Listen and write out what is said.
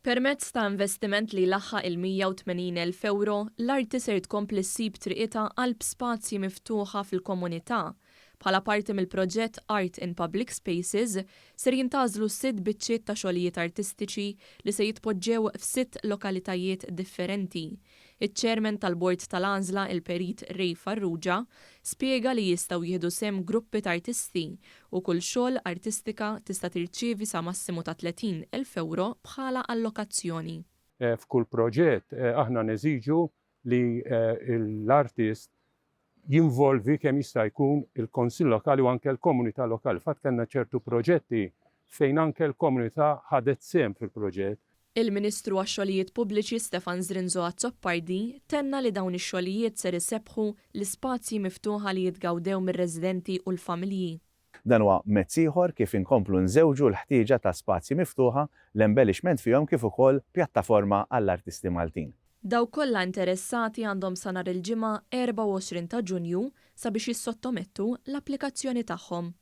Permezz ta' investiment li laħħaq il-180,000 euro, l-arti ser tkompli ssib triqita għal spazji miftuħa fil-komunità. Bħala parti mill-proġett Art in Public Spaces ser jintażlu 6 biċċiet ta' xogħlijiet artistiċi li se jitpoġġew f'6 lokalitajiet differenti. Iċ-ċermen tal-Bord tal-Għażla il-Perit Ray Farrugia spjega li jistgħu jieħdu sem gruppi ta' artisti u kull xogħol artistika tista' tirċievi sa massimu ta' 30,000 euro bħala allokazzjoni. F'kull proġett aħna neżiġu li l-artist jinvolvi kemm jista' jkun il-Konsill Lokali u anke l-komunità lokali. Fatt kellna ċertu proġetti fejn anke l-komunità ħadet sehem fil-proġett. Il-Ministru għax-Xogħlijiet Pubbliċi Stefan Zrinzo Azzoppardi tenna li dawn ix-xogħlijiet ser isebbħu l-ispazji miftuħa li jitgawdew mir-residenti u l-familji. Dan huwa mezz ieħor kif inkomplu nżewġu l-ħtieġa ta' spazji miftuħa, l-embellixment fihom kif ukoll pjattaforma għall-artisti Maltin. Daw kollha interessati għandhom sa nhar il-ġimgħa 24 ta' Ġunju sabiex jissottomettu l-applikazzjoni tagħhom.